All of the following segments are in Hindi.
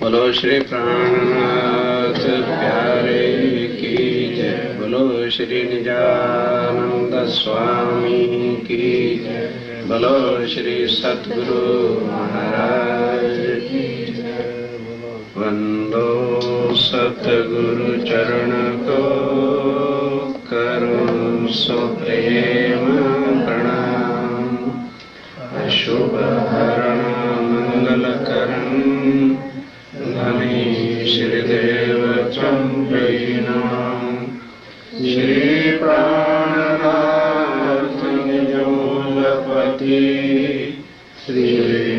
बोलो श्री प्राणनाथ प्यारे की जय। बोलो श्री निजानंद स्वामी की जय। बोलो श्री सद्गुरु महाराज की जय। वंदो सतगुरु चरण को करो सो प्रेम प्रणाम। अशुभ हरण मंगल करण श्रीदेव चंद्रनाम। श्री प्राणनाथ निजमूलपति श्री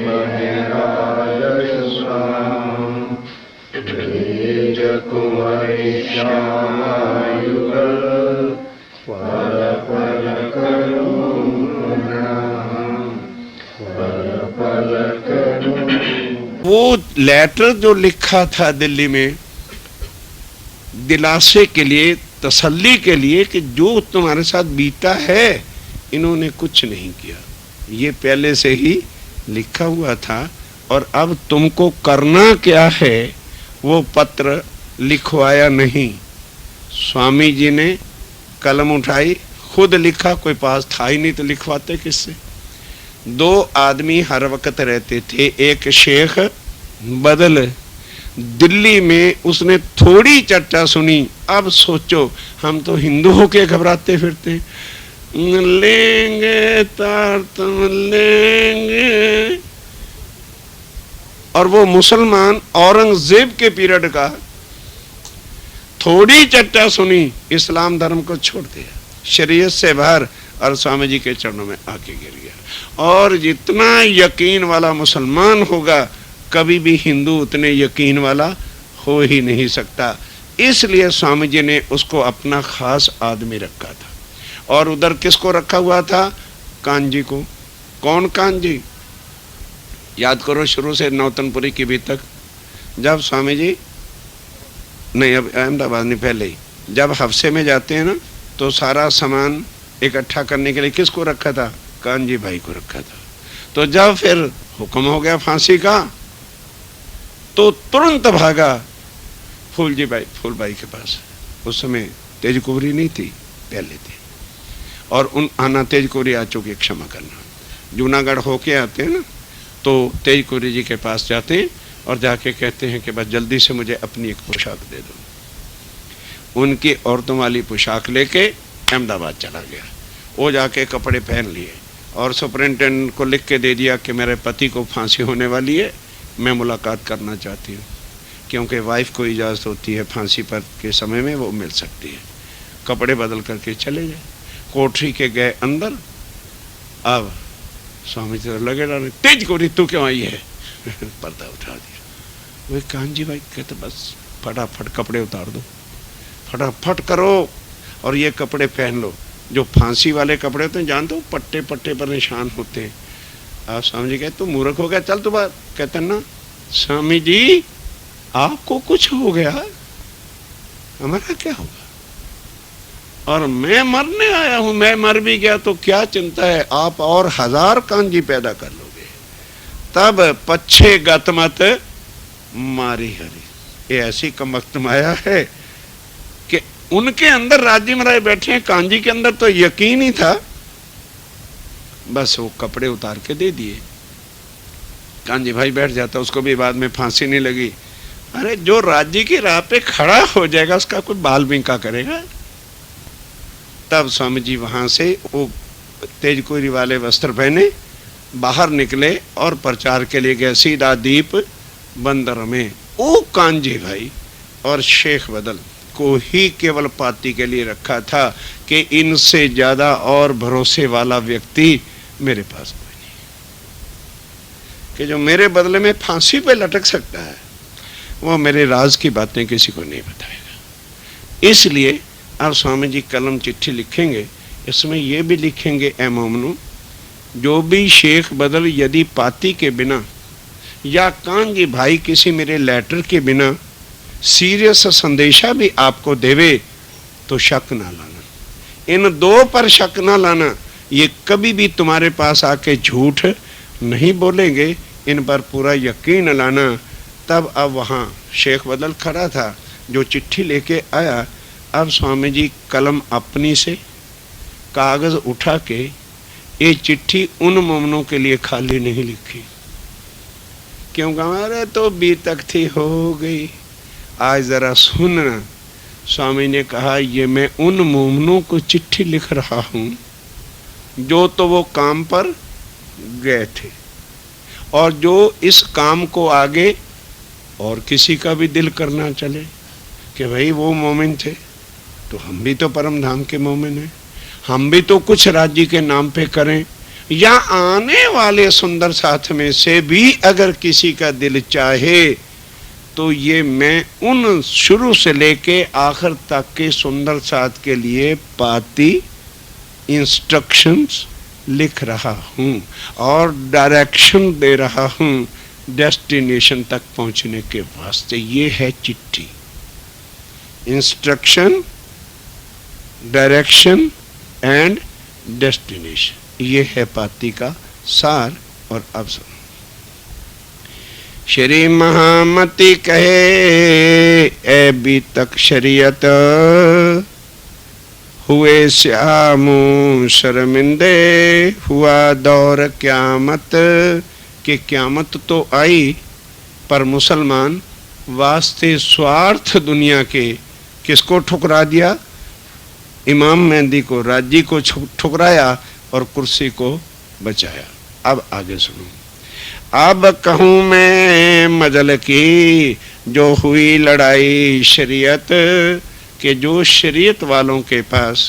महराज स्वामी। तेज कुंवरी श्यामायुगल पल पल करूं प्रणाम। पल पल करूं। वो लेटर जो लिखा था दिल्ली में दिलासे के लिए, तसल्ली के लिए कि जो तुम्हारे साथ बीता है इन्होंने कुछ नहीं किया, ये पहले से ही लिखा हुआ था। और अब तुमको करना क्या है वो पत्र लिखवाया नहीं, स्वामी जी ने कलम उठाई, खुद लिखा, कोई पास था ही नहीं तो लिखवाते किससे। दो आदमी हर वक्त रहते थे, एक शेख बदल दिल्ली में, उसने थोड़ी चर्चा सुनी। अब सोचो हम तो हिंदू होके घबराते फिरते, लेंगे तार तुम लेंगे, और वो मुसलमान औरंगजेब के पीरियड का, थोड़ी चर्चा सुनी इस्लाम धर्म को छोड़ दिया, शरीयत से बाहर, और स्वामी जी के चरणों में आके गिर गया। और जितना यकीन वाला मुसलमान होगा कभी भी हिंदू उतने यकीन वाला हो ही नहीं सकता। इसलिए स्वामी जी ने उसको अपना खास आदमी रखा था। और उधर किसको रखा हुआ था? कांजी को। कौन कांजी? याद करो शुरू से नौतनपुरी की भी तक। जब स्वामी जी नहीं, अब अहमदाबाद नहीं, पहले ही जब हफ्से में जाते हैं ना, तो सारा सामान इकट्ठा करने के लिए किसको रखा था? कांजी भाई को रखा था। तो जब फिर हुक्म हो गया फांसी का, तो तुरंत भागा फूल भाई के पास। उस समय तेज कुंवरी नहीं थी, पहले थी। और उन आना तेज कुंवरी आ चुकी, क्षमा करना, जूनागढ़ होके आते हैं ना, तो तेज कुंवरी जी के पास जाते हैं और जाके कहते हैं कि बस जल्दी से मुझे अपनी एक पोशाक दे दो। उनकी औरतों वाली पोशाक लेके अहमदाबाद चला गया। वो जाके कपड़े पहन लिए और सुपरिंटेंडेंट को लिख के दे दिया कि मेरे पति को फांसी होने वाली है, मैं मुलाकात करना चाहती हूँ, क्योंकि वाइफ को इजाज़त होती है फांसी पर के समय में वो मिल सकती है। कपड़े बदल करके चले गए, कोठरी के गए अंदर। अब स्वामी जी लगे डाले, तेज कुंवरी तू क्यों आई है? पर्दा उठा दिया। वही कांजी भाई कहते बस फटाफट कपड़े उतार दो, फटाफट करो और ये कपड़े पहन लो। जो फांसी वाले कपड़े होते हैं जानते हो, पट्टे पट्टे पर निशान होते हैं। आप स्वामी जी कहते तू मूर्ख हो गया, चल तू बात। कहते ना स्वामी जी आपको कुछ हो गया, हमारा क्या होगा? और मैं मरने आया हूं, मैं मर भी गया तो क्या चिंता है, आप और 1000 कांजी पैदा कर लोगे। तब पच्छे गतमत मारी हरी। ये ऐसी कमक्त माया है कि उनके अंदर राज्य में रहे बैठे हैं, कांजी के अंदर तो यकीन ही था। बस वो कपड़े उतार के दे दिए। कांजी भाई बैठ जाता, उसको भी बाद में फांसी नहीं लगी। अरे जो राज्य की राह पे खड़ा हो जाएगा उसका कोई बाल बिंका करेगा? तब स्वामी जी वहां से वो तेज कुंवरी वाले वस्त्र पहने बाहर निकले और प्रचार के लिए गए सीधा दीप बंदर में। वो कांजी भाई और शेख बदल को ही केवल पाती के लिए रखा था कि इनसे ज्यादा और भरोसे वाला व्यक्ति मेरे पास कोई नहीं, कि जो मेरे बदले में फांसी पे लटक सकता है, वो मेरे राज की बातें किसी को नहीं बताएगा। इसलिए अब स्वामी जी कलम चिट्ठी लिखेंगे, इसमें ये भी लिखेंगे, ए मोमनो, जो भी शेख बदल यदि पाती के बिना या कांजी भाई किसी मेरे लेटर के बिना सीरियस संदेशा भी आपको देवे तो शक ना लाना, इन दो पर शक ना लाना। ये कभी भी तुम्हारे पास आके झूठ नहीं बोलेंगे, इन पर पूरा यकीन लाना। तब अब वहाँ शेख बदल खड़ा था जो चिट्ठी लेके आया। अब स्वामी जी कलम अपनी से कागज उठा के ये चिट्ठी उन मोमनों के लिए खाली नहीं लिखी, क्योंकि हमारे तो बीतक थी हो गई, आज जरा सुनना। स्वामी ने कहा ये मैं उन मोमनों को चिट्ठी लिख रहा हूँ जो तो वो काम पर गए थे और जो इस काम को आगे और किसी का भी दिल करना चले कि भाई वो मोमिन थे तो हम भी तो परम धाम के मोमिन हैं, हम भी तो कुछ राज्य के नाम पे करें, या आने वाले सुंदर साथ में से भी अगर किसी का दिल चाहे तो ये मैं उन शुरू से लेके आखिर तक के सुंदर साथ के लिए पाती इंस्ट्रक्शंस लिख रहा हूँ और डायरेक्शन दे रहा हूँ डेस्टिनेशन तक पहुँचने के वास्ते। ये है चिट्ठी, इंस्ट्रक्शन, डायरेक्शन एंड डेस्टिनेशन, ये है पाती का सार। और अब सुनो, श्री महामती कहे ए बीतक शरीयत हुए श्यामू शर्मिंदे, हुआ दौर क्यामत कि क्यामत तो आई पर मुसलमान वास्ते स्वार्थ दुनिया के किसको ठुकरा दिया? इमाम मेहंदी को, राज्य को ठुकराया और कुर्सी को बचाया। अब आगे सुनो, अब कहूँ मैं मजल की जो हुई लड़ाई शरीयत, के जो शरीयत वालों के पास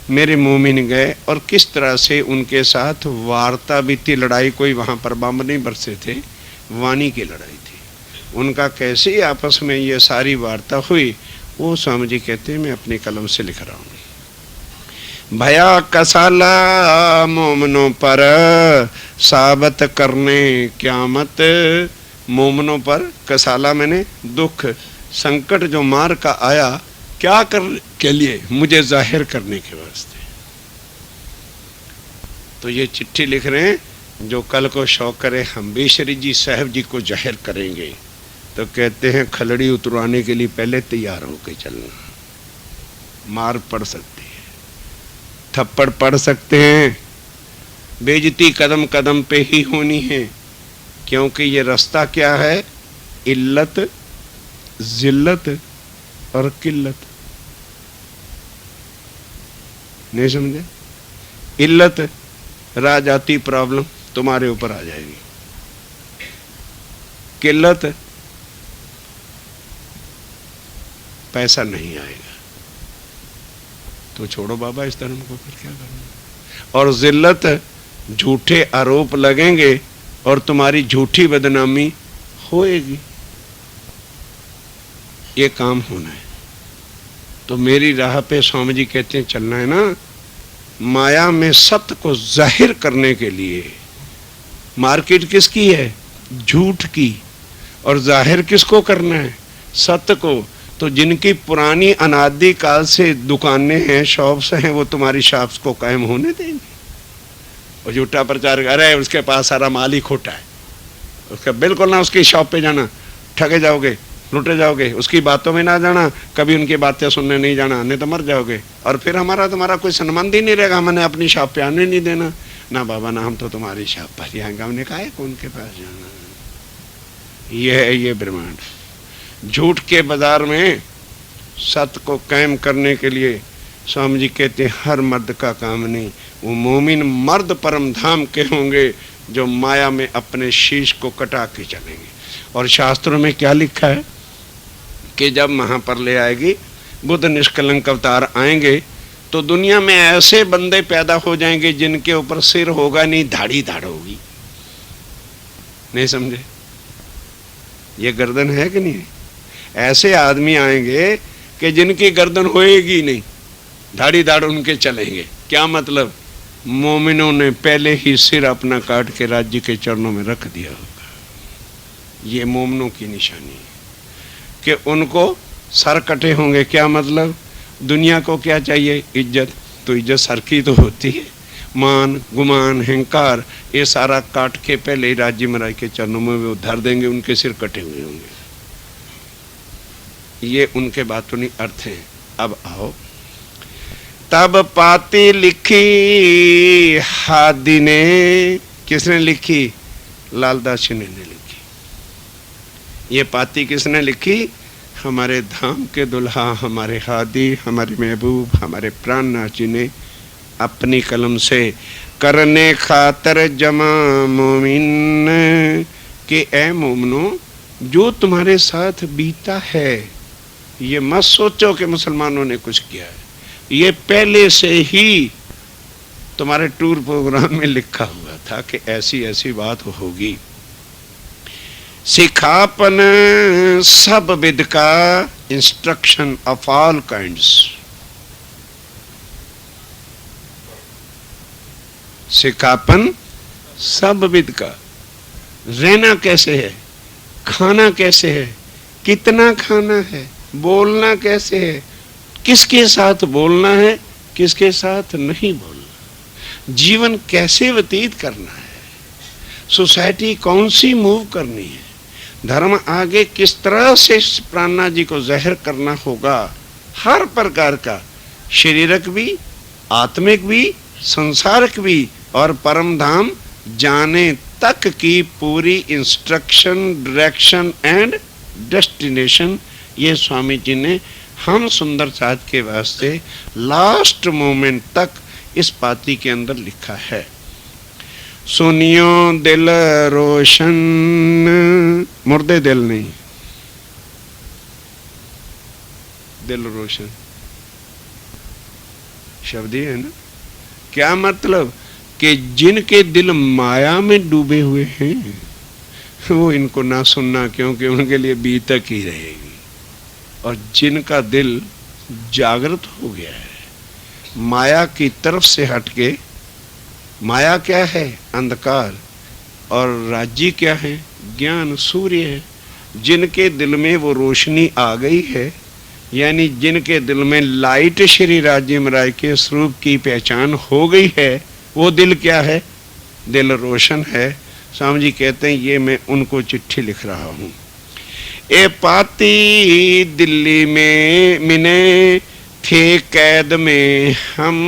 मेरे मोमिन गए और किस तरह से उनके साथ वार्ता भी थी। लड़ाई कोई वहाँ पर बम नहीं बरसे थे, वाणी की लड़ाई थी। उनका कैसे आपस में ये सारी वार्ता हुई वो स्वामी जी कहते हैं मैं अपनी कलम से लिख रहा हूँ। भया कसाला मोमनों पर साबत करने क्यामत, मोमनों पर कसाला मैंने दुख संकट जो मार का आया, क्या कर के लिए? मुझे जाहिर करने के वास्ते। तो ये चिट्ठी लिख रहे हैं जो कल को शौक करे हम भी श्री जी साहब जी को जाहिर करेंगे, तो कहते हैं खलड़ी उतरवाने के लिए पहले तैयार होकर चलना। मार पड़ सकती है, थप्पड़ पड़ सकते हैं, बेइज्जती कदम कदम पे ही होनी है, क्योंकि ये रास्ता क्या है? इल्लत, जिल्लत और किल्लत। नहीं समझे? इल्लत राह जाती प्रॉब्लम तुम्हारे ऊपर आ जाएगी, किल्लत पैसा नहीं आएगा तो छोड़ो बाबा इस धर्म को, फिर क्या करना। और जिल्लत झूठे आरोप लगेंगे और तुम्हारी झूठी बदनामी होएगी। ये काम होना है। तो मेरी राह पे स्वामी जी कहते हैं चलना है ना, माया में सत्य को जाहिर करने के लिए। मार्केट किसकी है? झूठ की। और जाहिर किसको करना है? सत्य को। तो जिनकी पुरानी अनादि काल से दुकानें हैं, शॉप्स हैं, वो तुम्हारी शॉप्स को कायम होने देंगे? और झूठा प्रचार, अरे उसके पास सारा माल ही खोटा है, उसका बिल्कुल ना उसकी शॉप पे जाना, ठगे जाओगे, लुटे जाओगे, उसकी बातों में ना जाना, कभी उनकी बातें सुनने नहीं जाना, नहीं तो मर जाओगे। और फिर हमारा तुम्हारा कोई संबंध ही नहीं रहेगा, हमने अपनी शॉप पे आने नहीं देना ना बाबा, ना हम तो तुम्हारी शॉप पर ही आएंगे। हमने कहा है कौन के पास जाना? ये है ये ब्रह्मांड। झूठ के बाजार में सत्य को कायम करने के लिए स्वामी जी कहते हैं हर मर्द का काम नहीं। वो मोमिन मर्द परम धाम के होंगे जो माया में अपने शीश को कटा के चलेंगे। और शास्त्रों में क्या लिखा है कि जब महाप्रलय आएगी, बुद्ध निष्कलंक अवतार आएंगे, तो दुनिया में ऐसे बंदे पैदा हो जाएंगे जिनके ऊपर सिर होगा नहीं, दाढ़ी धाड़ होगी। नहीं समझे? ये गर्दन है कि नहीं? ऐसे आदमी आएंगे कि जिनकी गर्दन होएगी नहीं, दाढ़ी दाढ़ उनके चलेंगे। क्या मतलब? मोमिनों ने पहले ही सिर अपना काट के राज्य के चरणों में रख दिया होगा। ये मोमिनों की निशानी है कि उनको सर कटे होंगे। क्या मतलब? दुनिया को क्या चाहिए? इज्जत। तो इज्जत सर की तो होती है, मान, गुमान, अहंकार, ये सारा काट के पहले ही राज्य महाराज के चरणों में वो धर देंगे, उनके सिर कटे हुए होंगे। ये उनके बातों नहीं अर्थ है। अब आओ, तब पाती लिखी हादी ने, किसने लिखी? लालदास जी ने लिखी। ये पाती किसने लिखी? हमारे धाम के दुल्हा, हमारे हादी, हमारे महबूब, हमारे प्राणनाथ जी ने अपनी कलम से करने खातर जमा मोमिन के ए मोमनो, जो तुम्हारे साथ बीता है ये मत सोचो कि मुसलमानों ने कुछ किया है, ये पहले से ही तुम्हारे टूर प्रोग्राम में लिखा हुआ था कि ऐसी ऐसी बात होगी। सिखापन सब विद का, इंस्ट्रक्शन ऑफ ऑल काइंड्स। सिखापन सब विद का, रहना कैसे है, खाना कैसे है, कितना खाना है, बोलना कैसे है, किसके साथ बोलना है, किसके साथ नहीं बोलना, जीवन कैसे व्यतीत करना है, सोसाइटी कौन सी मूव करनी है, धर्म आगे किस तरह से प्राणनाथ जी को जहर करना होगा, हर प्रकार का, शारीरिक भी, आत्मिक भी, संसारिक भी और परम धाम जाने तक की पूरी इंस्ट्रक्शन, डायरेक्शन एंड डेस्टिनेशन ये स्वामी जी ने हम सुंदर साध के वास्ते लास्ट मोमेंट तक इस पाती के अंदर लिखा है। सुनियो दिल रोशन, मुर्दे दिल नहीं, दिल रोशन शब्द ही है ना। क्या मतलब कि जिनके दिल माया में डूबे हुए हैं वो इनको ना सुनना, क्योंकि उनके लिए बीतक ही रहेगी। और जिनका दिल जागृत हो गया है, माया की तरफ से हटके, माया क्या है? अंधकार, और राज्य क्या है? ज्ञान, सूर्य है। जिनके दिल में वो रोशनी आ गई है, यानी जिनके दिल में लाइट श्री राज्य महाराज के स्वरूप की पहचान हो गई है, वो दिल क्या है? दिल रोशन है। स्वामी जी कहते हैं ये मैं उनको चिट्ठी लिख रहा हूँ। ए पाती दिल्ली में मिने थे कैद में हम।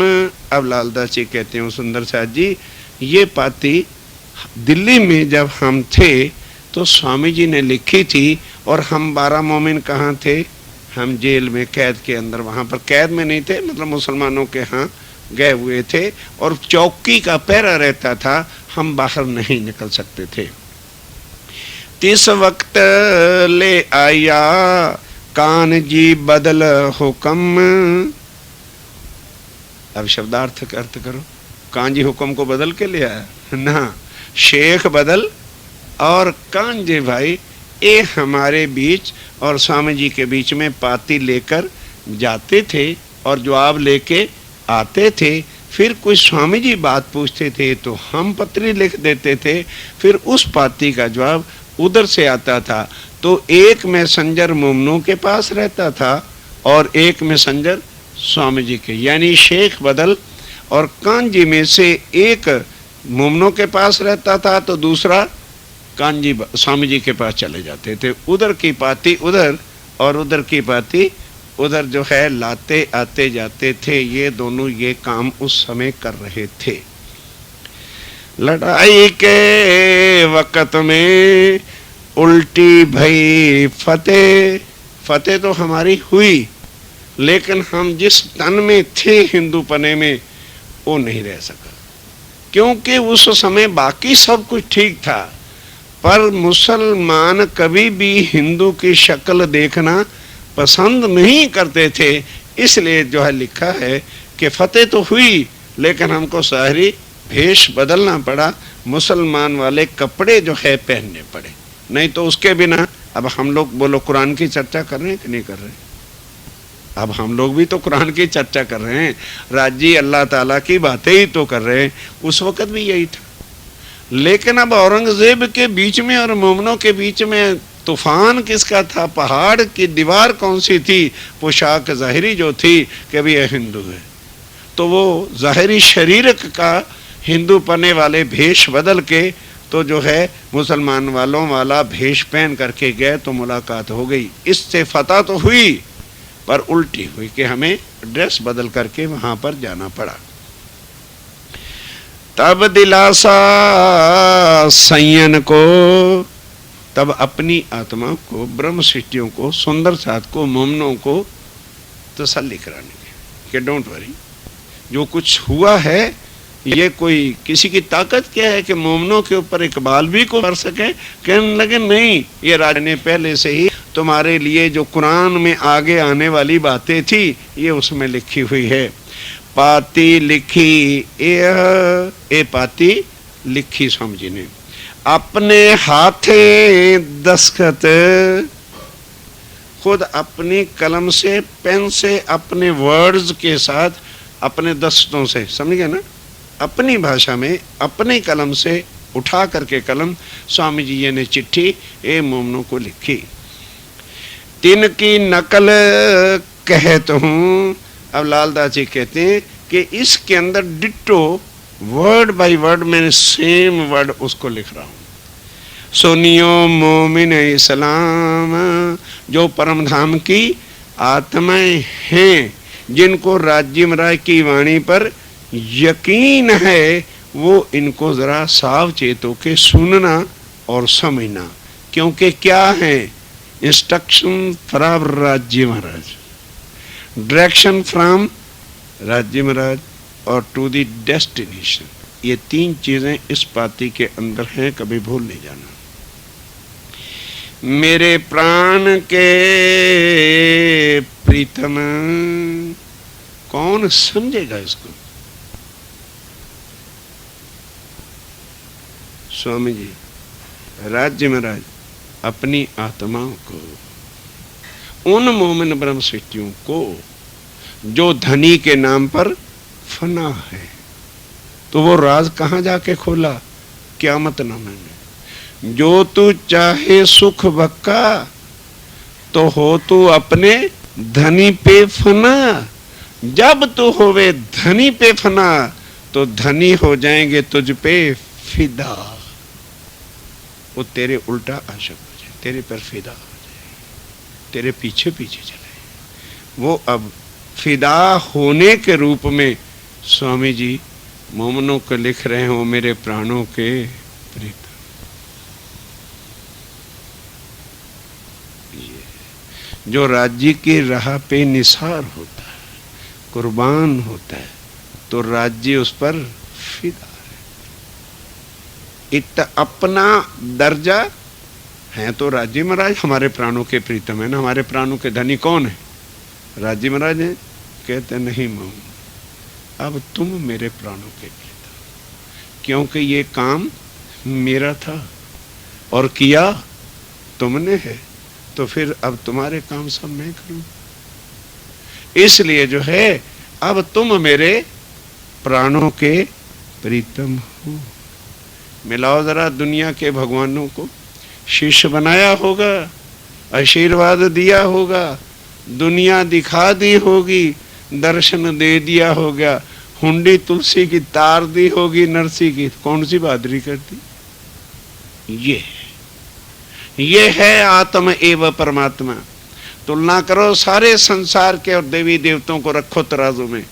अब लालदास जी कहते हैं सुंदर साथ जी, ये पाती दिल्ली में जब हम थे तो स्वामी जी ने लिखी थी, और हम 12 मोमिन कहाँ थे? हम जेल में, कैद के अंदर। वहाँ पर कैद में नहीं थे, मतलब मुसलमानों के यहाँ गए हुए थे, और चौकी का पहरा रहता था, हम बाहर नहीं निकल सकते थे। तिस वक्त ले आया कान जी बदल हुक्म। अब शब्दार्थ का अर्थ करो। कान जी हुक्म को बदल के ले आया ना, शेख बदल और कान जी भाई ये हमारे बीच और स्वामी जी के बीच में पाती लेकर जाते थे और जवाब लेके आते थे। फिर कोई स्वामी जी बात पूछते थे तो हम पत्री लिख देते थे, फिर उस पाती का जवाब उधर से आता था। तो एक मैसेंजर मोमनों के पास रहता था और एक मैसेंजर स्वामी जी के, यानी शेख बदल और कांजी में से एक मोमनों के पास रहता था तो दूसरा कांजी स्वामी जी के पास चले जाते थे। उधर की पाती उधर और उधर की पाती उधर जो है लाते आते जाते थे। ये दोनों ये काम उस समय कर रहे थे। लड़ाई के वक़्त में उल्टी भई फतेह। फतेह तो हमारी हुई, लेकिन हम जिस तन में थे हिंदू पने में वो नहीं रह सका, क्योंकि उस समय बाकी सब कुछ ठीक था, पर मुसलमान कभी भी हिंदू की शक्ल देखना पसंद नहीं करते थे। इसलिए जो है लिखा है कि फतेह तो हुई लेकिन हमको शहरी भेष बदलना पड़ा, मुसलमान वाले कपड़े जो है पहनने पड़े, नहीं तो उसके बिना। अब हम लोग बोलो कुरान की चर्चा कर रहे हैं कि नहीं कर रहे? अब हम लोग भी तो कुरान की चर्चा कर रहे हैं, राज्य अल्लाह ताला की बातें ही तो कर रहे हैं। उस वक़्त भी यही था, लेकिन अब औरंगजेब के बीच में और मोमनों के बीच में तूफान किसका था? पहाड़ की दीवार कौन सी थी? पोशाक ज़ाहिरी जो थी कि भी यह हिंदू है। तो वो ज़ाहिरी शरीर का हिंदू पने वाले भेष बदल के तो जो है मुसलमान वालों वाला भेष पहन करके गए, तो मुलाकात हो गई। इससे फतह तो हुई पर उल्टी हुई कि हमें ड्रेस बदल करके वहां पर जाना पड़ा। तब दिलासा संयन को, तब अपनी आत्मा को, ब्रह्म सृष्टियों को, सुंदर साथ को, मोमनों को तसल्ली कराने के डोंट वरी, जो कुछ हुआ है ये कोई किसी की ताकत क्या है कि मोमनों के ऊपर इकबाल भी को कर सके। कहने लगे नहीं, ये राजा ने पहले से ही तुम्हारे लिए जो कुरान में आगे आने वाली बातें थी ये उसमें लिखी हुई है। पाती लिखी ए पाती लिखी स्वामी जी ने, अपने हाथे दस्तखत, खुद अपनी कलम से, पेन से, अपने वर्ड्स के साथ, अपने दस्तों से, समझ गए ना, अपनी भाषा में अपनी कलम से उठा करके कलम स्वामी जी ये ने चिट्ठी ए मोमनों को लिखी। तिनकी नकल कहत हूँ। अब लालदास जी कहते हैं कि इसके अंदर डिट्टो वर्ड बाय वर्ड मैंने सेम वर्ड उसको लिख रहा हूँ। सुनियो मोमिन इस्लाम, जो परम धाम की आत्माएं हैं, जिनको राज्य महाराज की वाणी पर यकीन है, वो इनको जरा सावचेत होके सुनना और समझना, क्योंकि क्या है, इंस्ट्रक्शन फ्रॉम राज्य महाराज, डायरेक्शन फ्रॉम राज्य महाराज और टू द डेस्टिनेशन। ये तीन चीजें इस पाती के अंदर हैं, कभी भूल नहीं जाना। मेरे प्राण के प्रीतम, कौन समझेगा इसको? स्वामी जी राज्य महाराज अपनी आत्माओं को, उन मोमिन ब्रह्म सृष्टियों को जो धनी के नाम पर फना है, तो वो राज कहाँ जाके खोला? क़यामत नामे में। जो तू चाहे सुख बक्का, तो हो तू अपने धनी पे फना। जब तू होवे धनी पे फना, तो धनी हो जाएंगे तुझ पे फिदा। वो तेरे उल्टा आशिक हो जाए, तेरे पर फिदा हो जाए, तेरे पीछे पीछे चले। वो अब फिदा होने के रूप में स्वामी जी मोमनों को लिख रहे हो, मेरे प्राणों के प्रीतम। जो राज्य की राह पे निसार होता है, कुर्बान होता है, तो राज्य उस पर फिदा है। इत अपना दर्जा है तो राज्य महाराज हमारे प्राणों के प्रीतम है ना। हमारे प्राणों के धनी कौन है? राज्य महाराज है। कहते नहीं मोम, अब तुम मेरे प्राणों के प्रीतम, क्योंकि ये काम मेरा था और किया तुमने है, तो फिर अब तुम्हारे काम सब मैं करूं। इसलिए जो है अब तुम मेरे प्राणों के प्रीतम हो। मिलाओ जरा दुनिया के भगवानों को, शिष्य बनाया होगा, आशीर्वाद दिया होगा, दुनिया दिखा दी होगी, दर्शन दे दिया होगा, हुंडी तुलसी की तार दी होगी, नरसी की कौन सी बहादुरी करती? ये है आत्म एवं परमात्मा। तुलना करो सारे संसार के और देवी देवताओं को रखो तराजू में,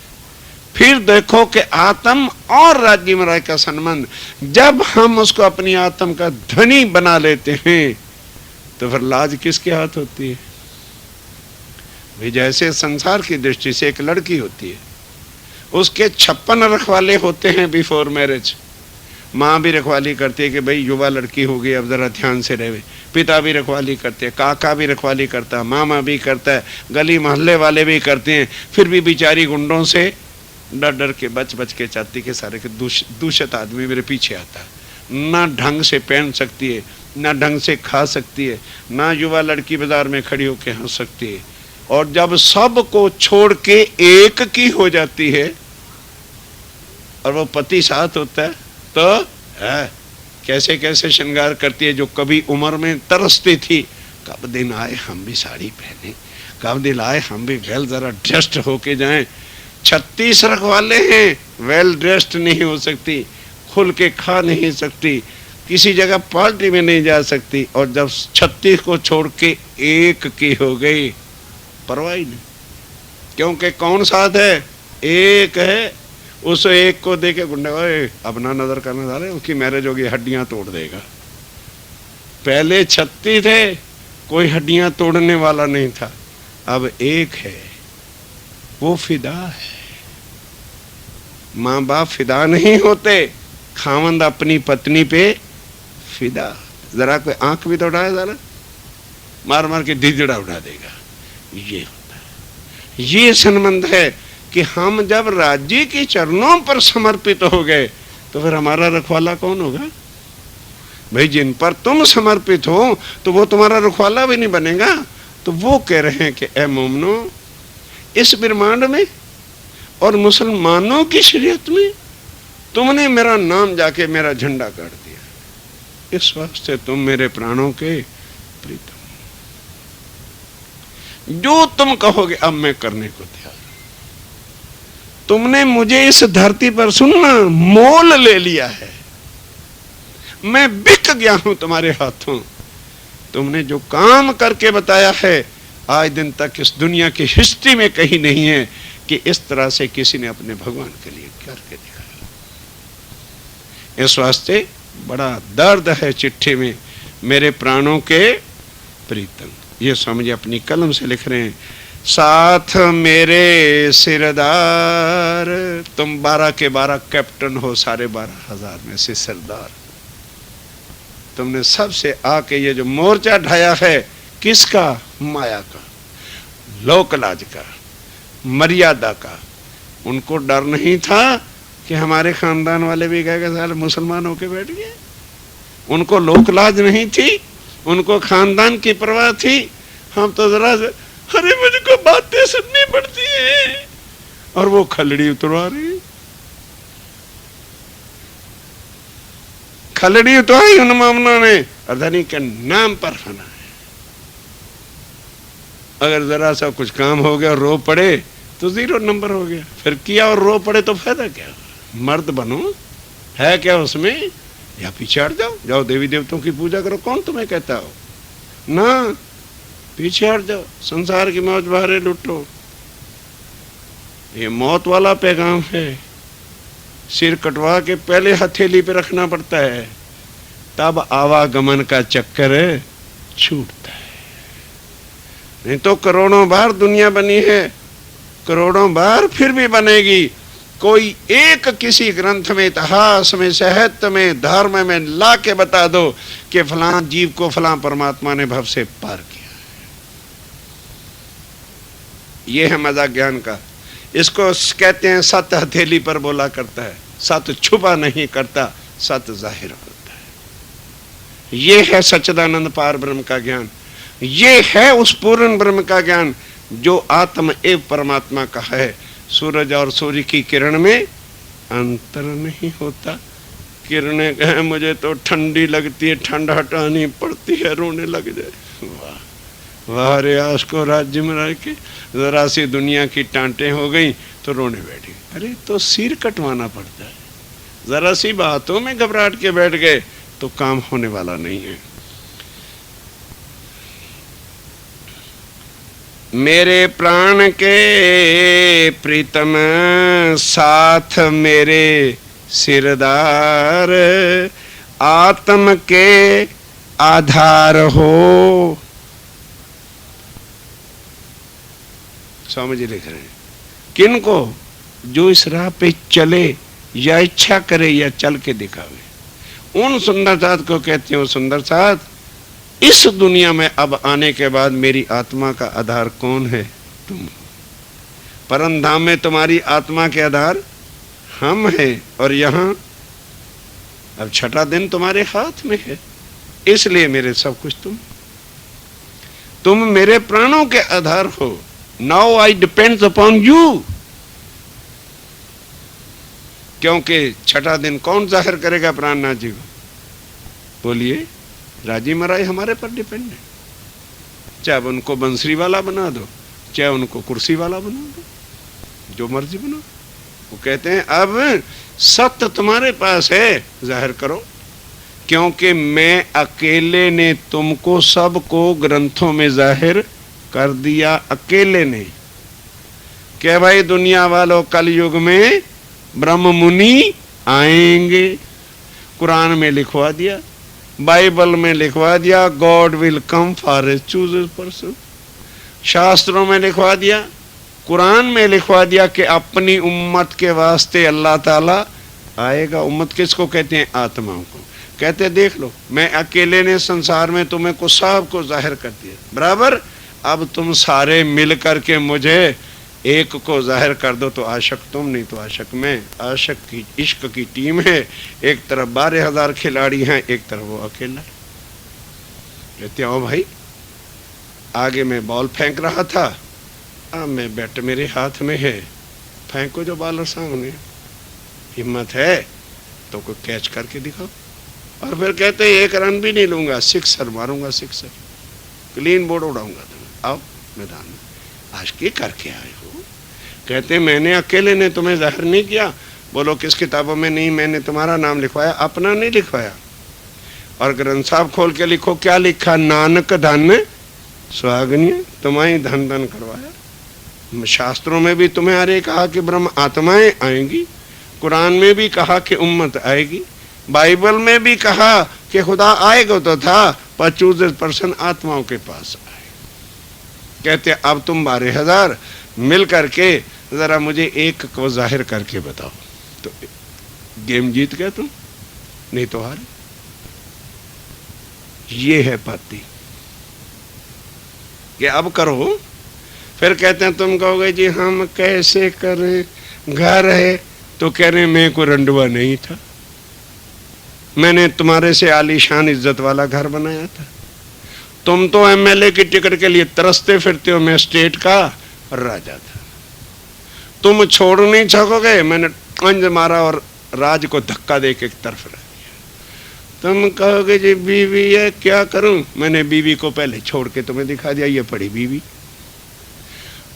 फिर देखो कि आत्म और राज्य महाराज का संबंध। जब हम उसको अपनी आत्म का धनी बना लेते हैं, तो फिर लाज किसके हाथ होती है? भाई जैसे संसार की दृष्टि से एक लड़की होती है, उसके 56 रखवाले होते हैं बिफोर मैरिज। माँ भी रखवाली करती है कि भाई युवा लड़की हो गई, अब जरा ध्यान से रहे। पिता भी रखवाली करते हैं, काका भी रखवाली करता है, मामा भी करता है, गली मोहल्ले वाले भी करते हैं। फिर भी बेचारी गुंडों से डर डर के बच बच के चाहती के सारे के दूषित आदमी मेरे पीछे आता है। ना ढंग से पहन सकती है, ना ढंग से खा सकती है, ना युवा लड़की बाजार में खड़ी होकर हंस सकती है। और जब सब को छोड़ के एक की हो जाती है और वो पति साथ होता है, तो कैसे कैसे श्रृंगार करती है। जो कभी उम्र में तरसती थी, कब दिन आए हम भी साड़ी पहने, कब दिन आए हम भी वेल जरा ड्रेस्ड होके जाएं। 36 रखवाले हैं, वेल ड्रेस्ड नहीं हो सकती, खुल के खा नहीं सकती, किसी जगह पार्टी में नहीं जा सकती, और जब 36 को छोड़ के एक की हो गई, परवाह ही नहीं, क्योंकि कौन साथ है? एक है। उस एक को देके गुंडे, ओए अपना नजर करने वाले, उसकी मैरिज होगी, हड्डियां तोड़ देगा। पहले 36 थे, कोई हड्डियां तोड़ने वाला नहीं था, अब एक है, वो फिदा है। माँ बाप फिदा नहीं होते, खावंद अपनी पत्नी पे फिदा। जरा कोई आंख भी तो उठाए, जरा मार मार के ढिजड़ा उठा देगा। ये होता है, ये संबंध है कि हम जब राज्य के चरणों पर समर्पित हो गए तो फिर हमारा रखवाला कौन होगा? भाई जिन पर तुम समर्पित हो तो वो तुम्हारा रखवाला भी नहीं बनेगा। तो वो कह रहे हैं कि ए मोमनो, इस ब्रह्मांड में और मुसलमानों की शरीयत में तुमने मेरा नाम जाके मेरा झंडा गाड़ दिया, इस वास्ते तुम मेरे प्राणों के प्रीतम, जो तुम कहोगे अब मैं करने को तैयार। तुमने मुझे इस धरती पर सुनना मोल ले लिया है, मैं बिक गया हूं तुम्हारे हाथों। तुमने जो काम करके बताया है, आज दिन तक इस दुनिया की हिस्ट्री में कहीं नहीं है कि इस तरह से किसी ने अपने भगवान के लिए करके दिखाया। इस वास्ते बड़ा दर्द है चिट्ठी में, मेरे प्राणों के प्रीतम। ये समझे, अपनी कलम से लिख रहे हैं, साथ मेरे सिरदार, तुम 12 के 12 कैप्टन हो, सारे 12,000 में से सरदार। तुमने सबसे आके ये जो मोर्चा ढाया है, किसका? माया का, लोकलाज का, मर्यादा का। उनको डर नहीं था कि हमारे खानदान वाले भी कहेंगे साले मुसलमान होके बैठ गए। उनको लोकलाज नहीं थी, उनको खानदान की परवाह थी। हम तो जरा, अरे मुझको बातें सुननी पड़ती है, और वो खलड़ी उतरवा रही, खलड़ी उतरवाई उन मामलों ने, अर्धनी के नाम पर फना है। अगर जरा सा कुछ काम हो गया और रो पड़े तो 0 नंबर हो गया। फिर किया और रो पड़े तो फायदा क्या? मर्द बनो, है क्या उसमें? या पीछे हट जाओ, जाओ देवी देवताओं की पूजा करो, कौन तुम्हें कहता हो ना? पीछे हट जाओ, संसार की मौज बहारे लुटो। ये मौत वाला पैगाम है। सिर कटवा के पहले हथेली पे रखना पड़ता है, तब आवागमन का चक्कर छूटता है। नहीं तो करोड़ों बार दुनिया बनी है, करोड़ों बार फिर भी बनेगी। कोई एक किसी ग्रंथ में, इतिहास में, साहित्य में, धर्म में ला के बता दो कि फलां जीव को फलां परमात्मा ने भव से पार किया। ये है मजा ज्ञान का। इसको कहते हैं सत्य हथेली पर बोला करता है, सत्य छुपा नहीं करता, सत्य जाहिर होता है। ये है सच्चिदानंद पार ब्रह्म का ज्ञान। ये है उस पूर्ण ब्रह्म का ज्ञान जो आत्म एव परमात्मा का है। सूरज और सूर्य की किरण में अंतर नहीं होता। किरणें कहें मुझे तो ठंडी लगती है, ठंड हटानी पड़ती है, रोने लग जाए। वाह वाह रे, आज को राज्य में रह के जरा सी दुनिया की टांटें हो गई तो रोने बैठी। अरे तो सिर कटवाना पड़ता है, जरा सी बातों में घबराहट के बैठ गए तो काम होने वाला नहीं है। मेरे प्राण के प्रीतम, साथ मेरे सिरदार, आत्म के आधार हो। स्वामी जी लिख रहे हैं, किनको? जो इस राह पे चले या इच्छा करे या चल के दिखावे। उन सुंदर साथ को कहते हो सुंदर साथ। इस दुनिया में अब आने के बाद मेरी आत्मा का आधार कौन है? तुम। परम धाम में तुम्हारी आत्मा के आधार हम हैं, और यहां अब 6ठा दिन तुम्हारे हाथ में है, इसलिए मेरे सब कुछ तुम मेरे प्राणों के आधार हो। Now I depends upon you. क्योंकि 6ठा दिन कौन जाहिर करेगा प्राणनाथ जी को? बोलिए, राजी मराई हमारे पर डिपेंड है। चाहे उनको बंसरी वाला बना दो, चाहे उनको कुर्सी वाला बना दो, जो मर्जी बनो। वो कहते हैं अब सत्य तुम्हारे पास है, जाहिर करो, क्योंकि मैं अकेले ने तुमको सबको ग्रंथों में जाहिर कर दिया, अकेले ने। क्या भाई दुनिया वालों, कलयुग में ब्रह्म मुनि आएंगे, कुरान में लिखवा दिया, बाइबल में लिखवा दिया, God will come for a choose person, शास्त्रों में लिखवा दिया, कुरान में लिखवा दिया कि अपनी उम्मत के वास्ते अल्लाह ताला आएगा। उम्मत किसको कहते हैं? आत्माओं को। कहते देख लो, मैं अकेले ने संसार में तुम्हें को सब को जाहिर कर दिया बराबर, अब तुम सारे मिल करके मुझे एक को जाहिर कर दो, तो आशिक तुम, नहीं तो आशिक मैं। आशिक की इश्क की टीम है, एक तरफ 12,000 खिलाड़ी हैं, एक तरफ वो अकेला। कहते हो भाई, आगे मैं बॉल फेंक रहा था, अब मैं बैट मेरे हाथ में है, फेंको जो बॉलर सामने, हिम्मत है तो कोई कैच करके दिखाओ। और फिर कहते हैं 1 रन भी नहीं लूंगा, सिक्सर मारूंगा, सिक्सर, क्लीन बोर्ड उड़ाऊंगा तुम्हें, आओ मैदान में। आज की करके आए हो? कहते मैंने अकेले ने तुम्हें जाहिर नहीं किया। बोलो किस किताबों में नहीं? मैंने तुम्हारा नाम लिखवाया, अपना नहीं लिखवाया। और ग्रंथ साहब खोल के लिखो, क्या लिखा? नानक धन सुहागनिया, तुम्हारी धन धन करवाया। शास्त्रों में भी तुम्हें अरे कहा कि ब्रह्म आत्माएं आएंगी, कुरान में भी कहा कि उम्मत आएगी, बाइबल में भी कहा कि खुदा आएगा तो था, पर 25% आत्माओं के पास आए। कहते अब तुम 12,000 मिल करके जरा मुझे एक को जाहिर करके बताओ, तो गेम जीत गए तुम, नहीं तो हारे। ये है पति कि अब करो। फिर कहते हैं तुम कहोगे जी हम कैसे करें, घर है, तो कह रहे मैं कोई रंडुआ नहीं था, मैंने तुम्हारे से आलीशान इज्जत वाला घर बनाया था। तुम तो एमएलए की टिकट के लिए तरसते फिरते हो, मैं स्टेट का राजा था। तुम छोड़ नहीं सकोगे, मैंने अंज मारा और राज को धक्का दे के एक तरफ रख दिया। तुम कहोगे जी बीवी है, क्या करूं, मैंने बीवी को पहले छोड़ के तुम्हें दिखा दिया, ये पड़ी बीवी।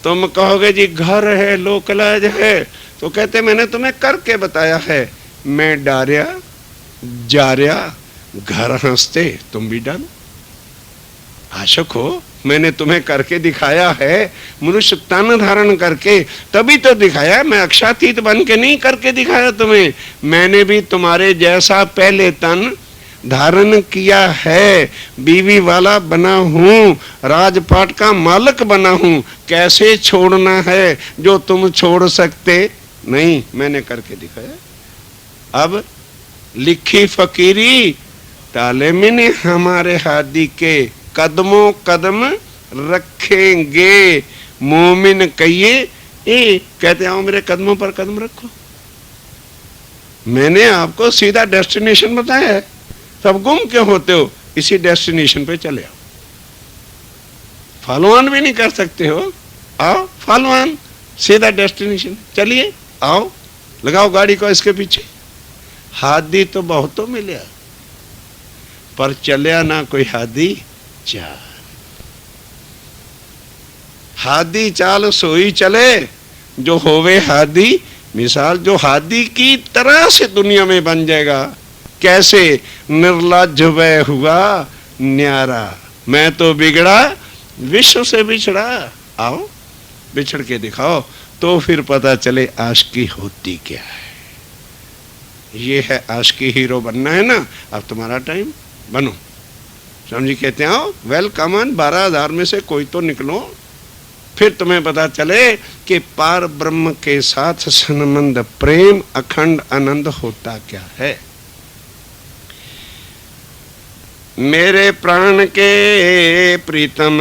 तुम कहोगे जी घर है, लोकलाज है, तो कहते मैंने तुम्हें करके बताया है, मैं डारिया जा रहा, घर हंसते तुम भी डालो। आशिक हो, मैंने तुम्हें करके दिखाया है, मनुष्य तन धारण करके, तभी तो दिखाया। मैं अक्षातीत बन के नहीं करके दिखाया तुम्हें, मैंने भी तुम्हारे जैसा पहले तन धारण किया है, बीवी वाला बना हूं, राजपाट का मालिक बना हूं। कैसे छोड़ना है जो तुम छोड़ सकते नहीं, मैंने करके दिखाया। अब लिखी फकीरी तालेमी ने हमारे हादी के कदमों कदम रखेंगे, मोमिन कहिए ए, कहते आओ मेरे कदमों पर कदम रखो। मैंने आपको सीधा डेस्टिनेशन बताया है, सब गुम क्यों होते हो? इसी डेस्टिनेशन पे चले आओ। फॉलो ऑन भी नहीं कर सकते हो, आओ फॉलो ऑन, सीधा डेस्टिनेशन, चलिए आओ, लगाओ गाड़ी को इसके पीछे। हादी तो बहुत तो मिले, पर चलिया ना कोई हादी चाल। हादी चाल सोई चले जो होवे हादी मिसाल, जो हादी की तरह से दुनिया में बन जाएगा। कैसे? निर्लज्ज वह हुआ न्यारा, मैं तो बिगड़ा विश्व से बिछड़ा। आओ बिछड़ के दिखाओ, तो फिर पता चले आशिकी होती क्या है। ये है आशिकी, हीरो बनना है ना, अब तुम्हारा टाइम, बनो। समझी? कहते हैं आओ वेलकम ऑन, 12,000 में से कोई तो निकलो, फिर तुम्हें पता चले कि पार ब्रह्म के साथ संबंध, प्रेम, अखंड आनंद होता क्या है। मेरे प्राण के प्रीतम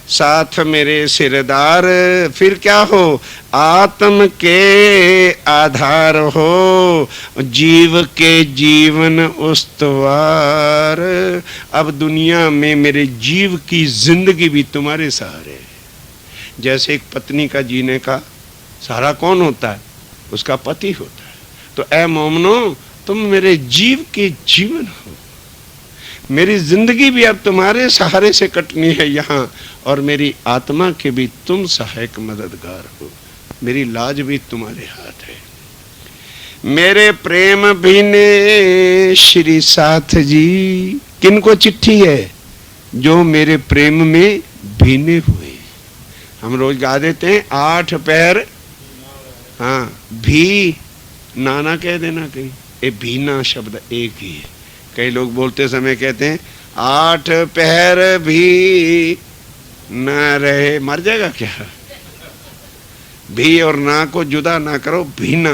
साथ मेरे सिरदार, फिर क्या हो? आत्म के आधार हो, जीव के जीवन उस्तवार। अब दुनिया में मेरे जीव की जिंदगी भी तुम्हारे सहारे है। जैसे एक पत्नी का जीने का सहारा कौन होता है? उसका पति होता है। तो ऐ मोमनो, तुम मेरे जीव के जीवन हो, मेरी जिंदगी भी अब तुम्हारे सहारे से कटनी है यहाँ, और मेरी आत्मा के भी तुम सहायक मददगार हो। मेरी लाज भी तुम्हारे हाथ है। मेरे प्रेम भीने श्री साथ जी, किनको चिट्ठी है? जो मेरे प्रेम में भीने हुए। हम रोज गा देते हैं 8 पैर, हाँ भी नाना कह देना कहीं, ये भीना शब्द एक ही है। कई लोग बोलते समय कहते हैं 8 पैर भी न रहे, मर जाएगा क्या? भी और ना को जुदा ना करो, भीना,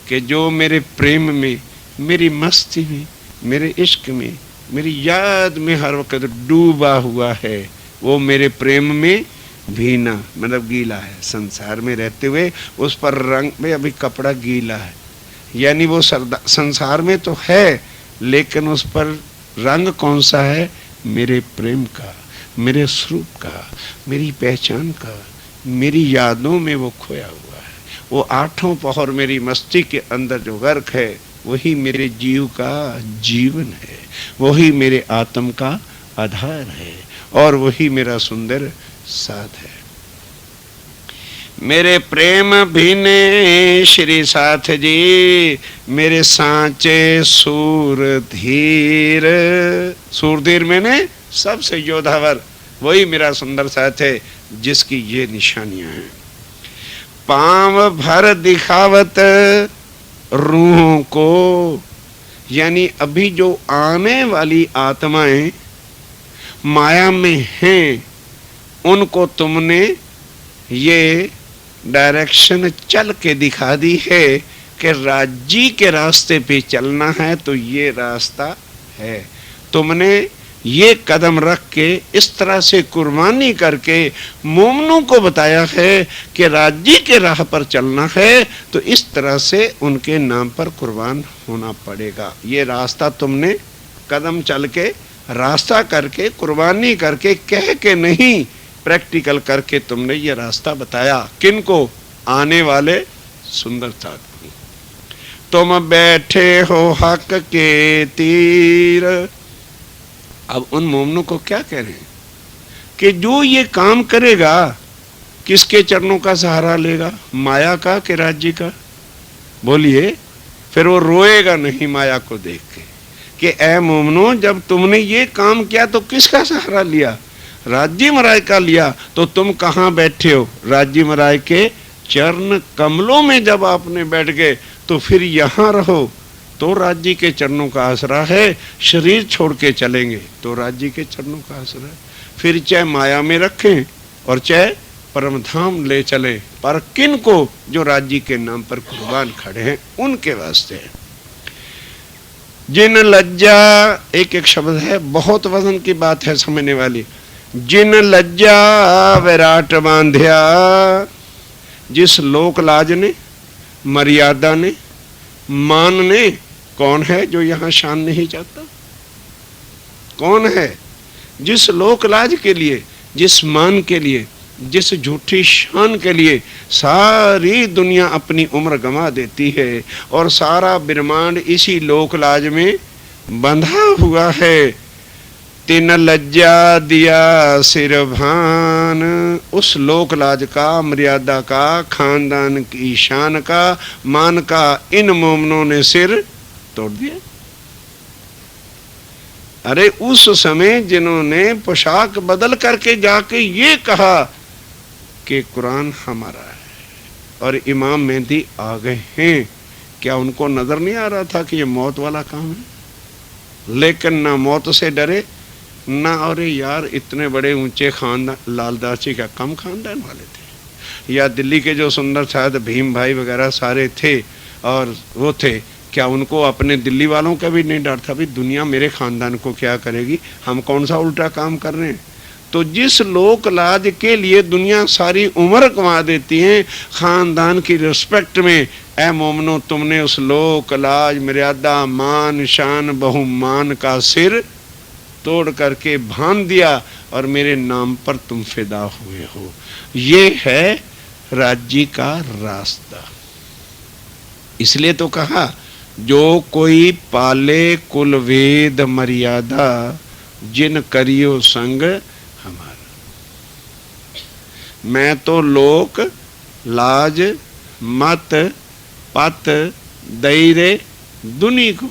कि जो मेरे प्रेम में, मेरी मस्ती में, मेरे इश्क में, मेरी याद में हर वक्त डूबा हुआ है, वो मेरे प्रेम में भीना मतलब गीला है। संसार में रहते हुए उस पर रंग में अभी कपड़ा गीला है, यानी वो संसार में तो है लेकिन उस पर रंग कौन सा है? मेरे प्रेम का, मेरे स्वरूप का, मेरी पहचान का, मेरी यादों में वो खोया हुआ है। वो 8 पहर मेरी मस्ती के अंदर जो गर्क है वही मेरे जीव का जीवन है, वही मेरे आत्म का आधार है और वही मेरा सुंदर साथ है। मेरे प्रेम भीने श्री साथ जी, मेरे सांचे सूरधीर। सूरधीर मैंने सबसे योद्धावर, वही मेरा सुंदर साथ है जिसकी ये निशानियां हैं। पांव भर दिखावत रूहों को, यानी अभी जो आने वाली आत्माएं माया में हैं उनको तुमने ये डायरेक्शन चल के दिखा दी है कि राज्य के रास्ते पे चलना है तो ये रास्ता है। तुमने ये कदम रख के इस तरह से कुर्बानी करके मोमनों को बताया है कि राज्य के राह पर चलना है तो इस तरह से उनके नाम पर कुर्बान होना पड़ेगा। ये रास्ता तुमने कदम चल के, रास्ता करके, कुर्बानी करके, कह के नहीं, प्रैक्टिकल करके तुमने ये रास्ता बताया। किनको? आने वाले सुंदर साथ को। तुम बैठे हो हक के तीर। अब उन मोमनों को क्या कह रहे हैं कि जो ये काम करेगा किसके चरणों का सहारा लेगा? माया का कि राज्य का? बोलिए। फिर वो रोएगा नहीं माया को देख के कि ऐ मोमनो, जब तुमने ये काम किया तो किसका सहारा लिया? राज्य महाराज का लिया। तो तुम कहाँ बैठे हो? राज्य महाराज के चरण कमलों में जब आपने बैठ गए तो फिर यहाँ रहो तो राज्य के चरणों का आसरा है। शरीर छोड़ के चलेंगे तो राज्य के चरणों का आसरा है। फिर चाहे माया में रखें और चाहे परम धाम ले चले, पर किन को? जो राज्य के नाम पर कुर्बान खड़े हैं उनके वास्ते। जिन लज्जा, एक एक शब्द है, बहुत वजन की बात है समझने वाली। जिन लज्जा विराट बांध्या, जिस लोक लाज ने, मर्यादा ने, मान ने, कौन है जो यहां शान नहीं चाहता? कौन है? जिस लोक लाज के लिए, जिस मान के लिए, जिस झूठी शान के लिए सारी दुनिया अपनी उम्र गंवा देती है और सारा ब्रह्मांड इसी लोक लाज में बंधा हुआ है। तिन लज्जा दिया सिर भान, उस लोक लाज का, मर्यादा का, खानदान की शान का, मान का इन मोमनों ने सिर तोड़ दिया। अरे उस समय जिन्होंने पोशाक बदल करके जाके ये कहा कि कुरान हमारा है और इमाम मेहदी आ गए हैं, क्या उनको नजर नहीं आ रहा था कि ये मौत वाला काम है? लेकिन ना मौत से डरे ना, और यार इतने बड़े ऊंचे खानदान, लालदास जी का कम खानदान वाले थे, या दिल्ली के जो सुंदर शायद भीम भाई वगैरह सारे थे और वो थे, क्या उनको अपने दिल्ली वालों का भी नहीं डर था? भी दुनिया मेरे खानदान को क्या करेगी, हम कौन सा उल्टा काम कर रहे हैं? तो जिस लोक लाज के लिए दुनिया सारी उम्र कमा देती है खानदान की रिस्पेक्ट में, ऐ मोमनो तुमने उस लोक लाज, मर्यादा, मान, शान, बहुमान का सिर तोड़ करके भान दिया और मेरे नाम पर तुम फिदा हुए हो। ये है राज्य का रास्ता। इसलिए तो कहा जो कोई पाले कुल वेद मर्यादा, जिन करियो संग हमारा। मैं तो लोक लाज मत पत दई रे दुनी को,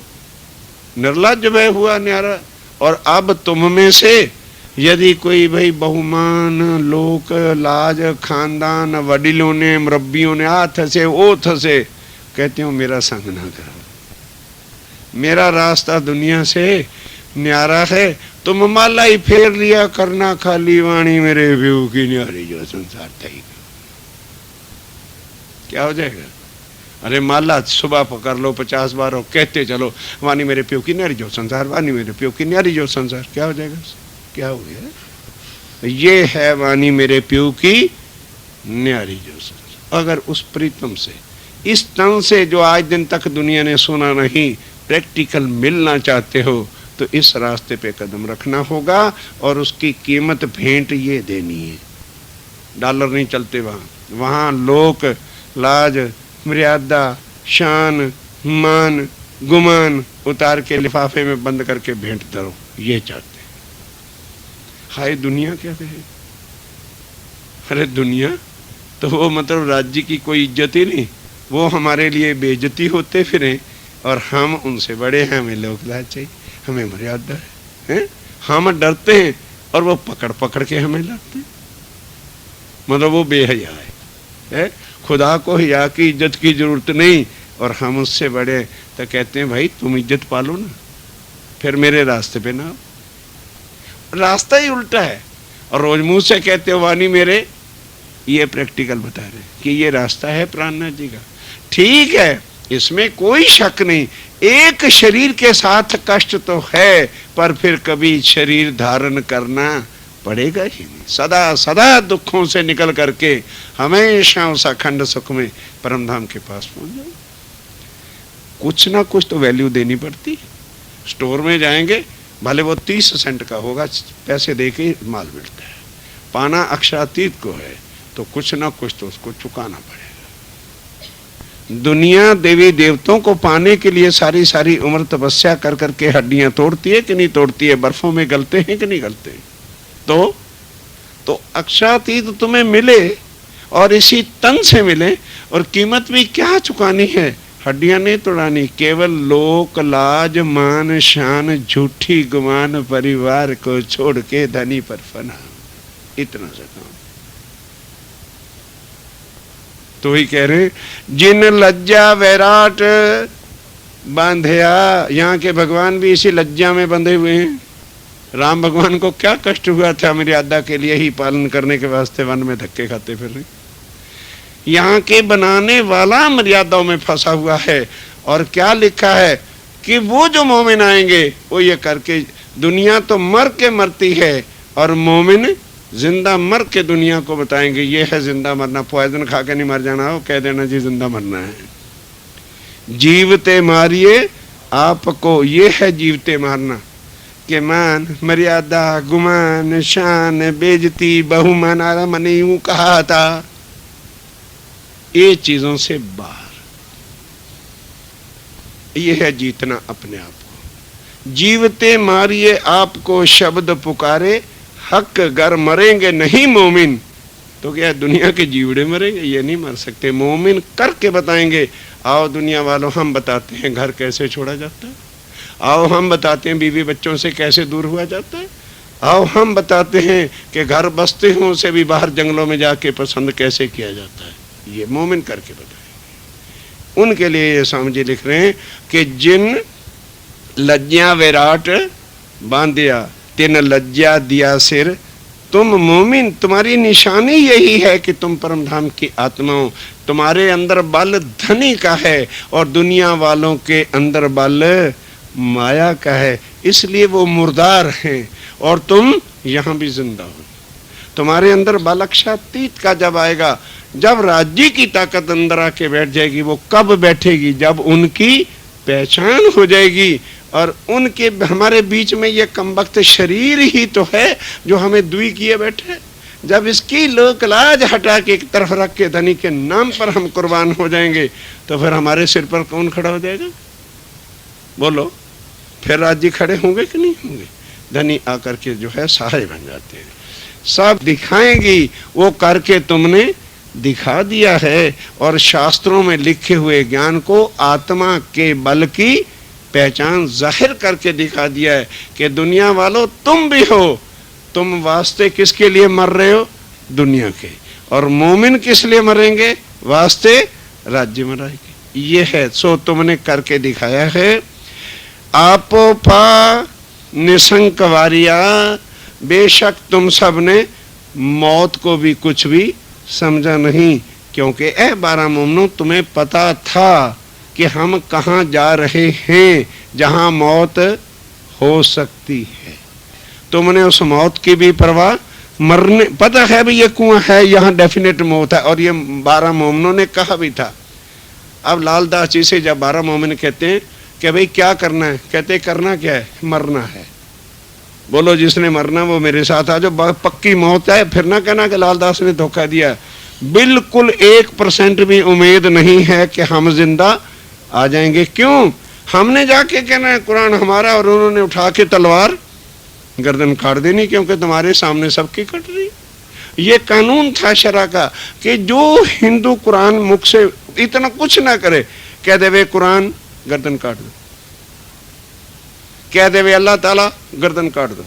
निर्लज भय हुआ न्यारा। और अब तुम में से यदि कोई भाई बहुमान लोक लाज खानदान वडिलों ने मुरब्बियों ने हाथ से ओथ से कहते हो मेरा संग ना करो, मेरा रास्ता दुनिया से न्यारा है, तुम माला ही फेर लिया करना खाली वाणी मेरे व्यू की न्यारी जो संसार था ही क्या हो जाएगा। अरे माला सुबह पकड़ लो 50 बार और कहते चलो वाणी मेरे प्यो की न्यारी जो संसार, वाणी मेरे प्यो की न्यारी जो संसार, क्या हो जाएगा, क्या हो गया। ये है वाणी मेरे प्यो की न्यारी जो संसार। अगर उस प्रीतम से इस तन से जो आज दिन तक दुनिया ने सुना नहीं, प्रैक्टिकल मिलना चाहते हो तो इस रास्ते पे कदम रखना होगा और उसकी कीमत भेंट ये देनी है। डॉलर नहीं चलते वहां, वहां लोक लाज मर्यादा शान मान गुमान उतार के लिफाफे में बंद करके भेंट दो, ये चाहते हैं। हाय दुनिया क्या कहे। अरे दुनिया तो वो मतलब राज्य की कोई इज्जत ही नहीं, वो हमारे लिए बेइज्जती होते फिरे और हम उनसे बड़े हैं, हमें लोक लाज चाहिए, हमें मर्यादा है? हम डरते हैं और वो पकड़ पकड़ के हमें लाते हैं। मतलब वो बेहया है? खुदा को हिया की इज्जत की जरूरत नहीं और हम उससे बड़े, तो कहते हैं भाई तुम इज्जत पालो ना, फिर मेरे रास्ते पे ना आओ। रास्ता ही उल्टा है और रोज मुंह से कहते हो वाणी मेरे, ये प्रैक्टिकल बता रहे कि ये रास्ता है प्राणनाथ जी का। ठीक है, इसमें कोई शक नहीं, एक शरीर के साथ कष्ट तो है पर फिर कभी शरीर धारण करना पड़ेगा ही नहीं। सदा सदा दुखों से निकल करके हमेशा उस अखंड सुख में परमधाम के पास पहुंच जाओ। कुछ ना कुछ तो वैल्यू देनी पड़ती। स्टोर में जाएंगे भले वो 30 सेंट का होगा, पैसे दे के माल मिलता है। पाना अक्षरातीत को है तो कुछ ना कुछ तो उसको चुकाना पड़ेगा। दुनिया देवी देवताओं को पाने के लिए सारी सारी उम्र तपस्या कर करके हड्डियां तोड़ती है कि नहीं तोड़ती है, बर्फों में गलते हैं कि नहीं गलते हैं। तो अक्षरातीत तुम्हें मिले और इसी तन से मिले और कीमत भी क्या चुकानी है, हड्डियां नहीं तोड़ानी, केवल लोक लाज मान शान झूठी गुमान परिवार को छोड़ के धनी पर फना, इतना सा काम। तो ही कह रहे जिन लज्जा वैराट बांधया, यहाँ के भगवान भी इसी लज्जा में बंधे हुए हैं। राम भगवान को क्या कष्ट हुआ था मर्यादा के लिए ही पालन करने के वास्ते वन में धक्के खाते फिर रहे। यहाँ के बनाने वाला मर्यादाओं में फंसा हुआ है और क्या लिखा है कि वो जो मोमिन आएंगे वो ये करके, दुनिया तो मर के मरती है और मोमिन जिंदा मर के दुनिया को बताएंगे ये है जिंदा मरना। पॉइजन खा के नहीं मर जाना हो, कह देना जी जिंदा मरना है। जीवते मारिए आपको, ये है जीवते मारना के मान मर्यादा गुमान शान बेइज्जती बहुमान, आराम ने यूं कहा था, ये चीजों से बाहर, ये है जीतना अपने आप को। जीवते मारिए आपको शब्द पुकारे, हक गर मरेंगे नहीं मोमिन, तो क्या दुनिया के जीवड़े मरेंगे, ये नहीं मर सकते। मोमिन करके बताएंगे। आओ दुनिया वालों हम बताते हैं घर कैसे छोड़ा जाता है, आओ हम बताते हैं बीवी बच्चों से कैसे दूर हुआ जाता है, आओ हम बताते हैं कि घर बसते हों से भी बाहर जंगलों में जाके पसंद कैसे किया जाता है। ये मोमिन करके बताएंगे। उनके लिए ये स्वामी जी लिख रहे हैं कि जिन लज्जा विराट बांधिया तिन लज्जा दिया सिर, तुम मोमिन तुम्हारी निशानी यही है कि तुम परमधाम की आत्मा हो। तुम्हारे अंदर बल धनी का है और दुनिया वालों के अंदर बल माया का है, इसलिए वो मुर्दार हैं और तुम यहाँ भी जिंदा हो। तुम्हारे अंदर बल अक्षरातीत का जब आएगा, जब राज्य की ताकत अंदर आके बैठ जाएगी, वो कब बैठेगी, जब उनकी पहचान हो जाएगी। और उनके हमारे बीच में ये कमबख्त शरीर ही तो है जो हमें दुई किए बैठे। जब इसकी लोक लाज हटा के एक तरफ रख के धनी के नाम पर हम कुर्बान हो जाएंगे तो फिर हमारे सिर पर कौन खड़ा हो जाएगा? बोलो, फिर राज्य खड़े होंगे कि नहीं होंगे? धनी आकर के जो है सहाय बन जाते हैं, सब दिखाएंगी वो करके तुमने दिखा दिया है और शास्त्रों में लिखे हुए ज्ञान को आत्मा के बल की पहचान जाहिर करके दिखा दिया है कि दुनिया वालों तुम भी हो, तुम वास्ते किसके लिए मर रहे हो? दुनिया के। और मोमिन किस लिए मरेंगे? वास्ते राज्य में रहेंगे। ये है सो तुमने करके दिखाया है। आपो पा निशंक वारिया, बेशक तुम सब ने मौत को भी कुछ भी समझा नहीं, क्योंकि 12 मोमनों तुम्हें पता था कि हम कहाँ जा रहे हैं जहाँ मौत हो सकती है। तुमने उस मौत की भी परवाह, मरने पता है भी ये कुआं है, यहाँ डेफिनेट मौत है, और ये 12 मोमनों ने कहा भी था। अब लालदास जी से जब 12 मोमिन कहते हैं कि भाई क्या करना है, कहते करना क्या है? मरना है। बोलो जिसने मरना वो मेरे साथ आ जाओ, पक्की मौत है। फिर ना कहना कि लालदास ने धोखा दिया। बिल्कुल 1% भी उम्मीद नहीं है कि हम जिंदा आ जाएंगे। क्यों? हमने जाके कहना है कुरान हमारा, और उन्होंने उठा के तलवार गर्दन काट देनी, क्योंकि तुम्हारे सामने सबकी कट रही। ये कानून था शरा का कि जो हिंदू कुरान मुख से इतना कुछ ना करे, कह दे वे कुरान गर्दन काट दो, कह दे वे अल्लाह ताला गर्दन काट दो,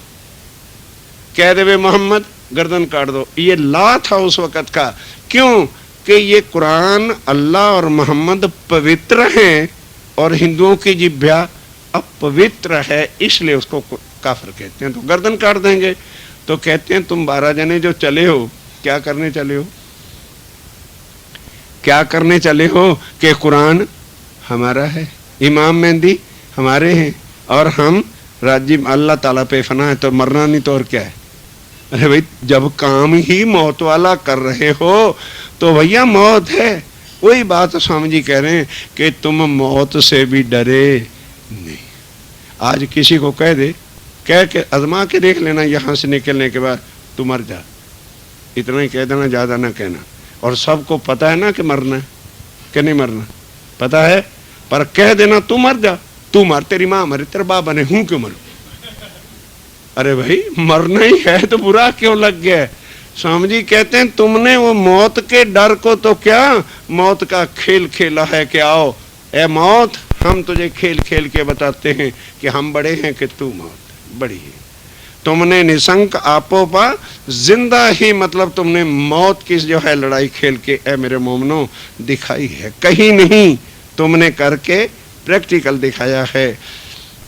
कह दे वे मोहम्मद गर्दन काट दो। ये ला था उस वक़्त का। क्यों? कि ये कुरान अल्लाह और मोहम्मद पवित्र हैं और हिंदुओं की जिह्वा अपवित्र है, इसलिए उसको काफिर कहते हैं, तो गर्दन काट देंगे। तो कहते हैं तुम 12 जने जो चले हो, क्या करने चले हो? क्या करने चले हो? कि कुरान हमारा है, इमाम मेहंदी हमारे हैं, और हम राज्य अल्लाह ताला पे फना है, तो मरना नहीं तो और क्या है? अरे भाई जब काम ही मौत वाला कर रहे हो तो भैया मौत है। वही बात स्वामी जी कह रहे हैं कि तुम मौत से भी डरे नहीं। आज किसी को कह दे, कह के आजमा के देख लेना, यहाँ से निकलने के बाद तू मर जा, इतना ही कह देना, ज़्यादा ना कहना। और सबको पता है ना कि मरना है कि नहीं मरना, पता है, पर कह देना तू मर जा, तू मर, तेरी माँ मरे, तेरा बाप बने, हूँ क्यों मरूं? अरे भाई मरना ही है तो बुरा क्यों लग गया? स्वामी जी कहते हैं तुमने वो मौत के डर को तो क्या मौत का खेल खेला है कि आओ ए मौत, हम तुझे खेल खेल के बताते हैं कि हम बड़े हैं कि तू मौत बड़ी है। तुमने निशंक आपो पा, जिंदा ही मतलब तुमने मौत की जो है लड़ाई खेल के ए मेरे मोमनों दिखाई है, कहीं नहीं तुमने करके प्रैक्टिकल दिखाया है।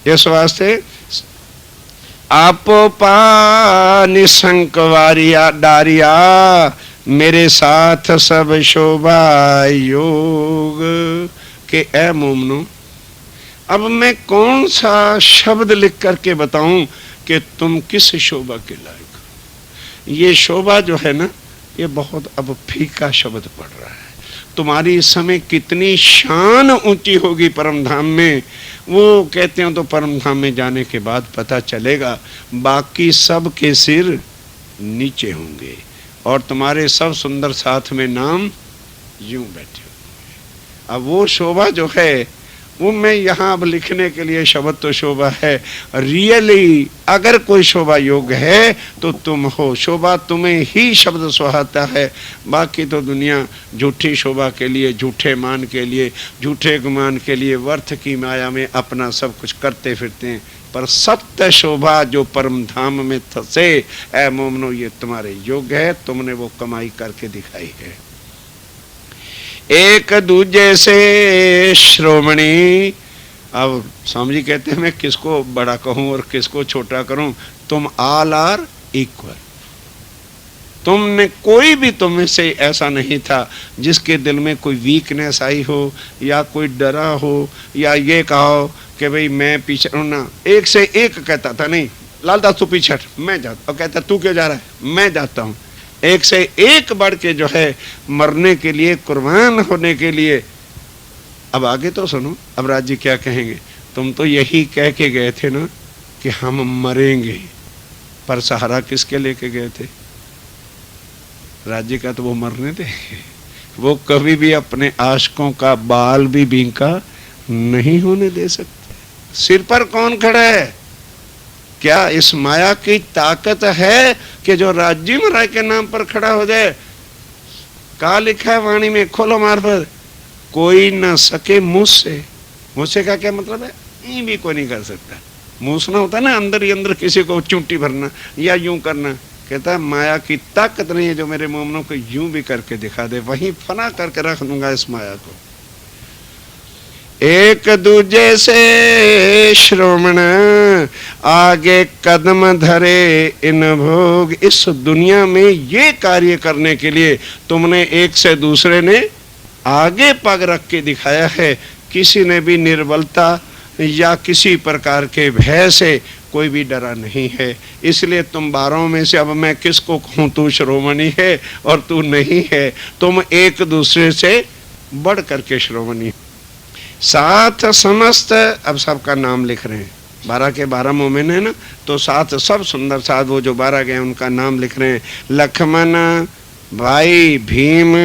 इस वास्ते आपो पा निशंक वारिया डारिया, मेरे साथ सब शोभा योग के ए मोमनो। अब मैं कौन सा शब्द लिख करके बताऊं कि तुम किस शोभा के लायक। ये शोभा जो है ना, ये बहुत अब फीका शब्द पड़ रहा है। तुम्हारी इस समय कितनी शान ऊंची होगी परम धाम में, वो कहते हैं तो परम धाम में जाने के बाद पता चलेगा। बाकी सब के सिर नीचे होंगे और तुम्हारे सब सुंदर साथ में नाम यूं बैठे होंगे। अब वो शोभा जो है वो मैं यहाँ अब लिखने के लिए शब्द तो शोभा है, रियली अगर कोई शोभा योग है तो तुम हो। शोभा तुम्हें ही शब्द सुहाता है, बाकी तो दुनिया झूठी शोभा के लिए, झूठे मान के लिए, झूठे गुमान के लिए व्यर्थ की माया में अपना सब कुछ करते फिरते हैं। पर सत्य शोभा जो परम धाम में से ऐ मोमनो ये तुम्हारे योग है, तुमने वो कमाई करके दिखाई है। एक दूजे से श्रोमणी। अब स्वामी जी कहते हैं मैं किसको बड़ा कहूं और किसको छोटा करूं, तुम ऑल आर इक्वल। तुमने कोई भी तुम में से ऐसा नहीं था जिसके दिल में कोई वीकनेस आई हो या कोई डरा हो या ये कहो कि भाई मैं पीछे ना। एक से एक कहता था नहीं लालदास तू पीछे हट, मैं जाता, और कहता तू क्यों जा रहा है, मैं जाता हूं। एक से एक बढ़ के जो है मरने के लिए, कुर्बान होने के लिए। अब आगे तो सुनो, अब राज्य क्या कहेंगे, तुम तो यही कह के गए थे ना कि हम मरेंगे, पर सहारा किसके लेके गए थे? राज्य का तो वो मरने थे, वो कभी भी अपने आशिकों का बाल भी बींका नहीं होने दे सकते। सिर पर कौन खड़ा है? क्या इस माया की ताकत है कि जो राज्य में राय के नाम पर खड़ा हो जाए? कहा लिखा है वाणी में, खोलो मार्फत, कोई न सके मुझसे। मुझसे का क्या मतलब है? ये भी कोई नहीं कर सकता। मूसना होता है ना, अंदर ही अंदर किसी को चूंटी भरना या यूं करना। कहता है माया की ताकत नहीं है जो मेरे मोमनों को यूं भी करके दिखा दे, वहीं फना करके रख दूंगा इस माया को। एक दूजे से श्रवण आगे कदम धरे इन भोग। इस दुनिया में ये कार्य करने के लिए तुमने एक से दूसरे ने आगे पग रख के दिखाया है। किसी ने भी निर्बलता या किसी प्रकार के भय से कोई भी डरा नहीं है। इसलिए तुम 12 में से अब मैं किसको कहूँ, तू श्रोमणी है और तू नहीं है। तुम एक दूसरे से बढ़ करके श्रोमणी। साथ समस्त, अब सबका नाम लिख रहे हैं। 12 के 12 मोमिन है ना, तो साथ सब सुंदर साथ वो जो 12 गए उनका नाम लिख रहे हैं। लक्ष्मण, भाई भीम,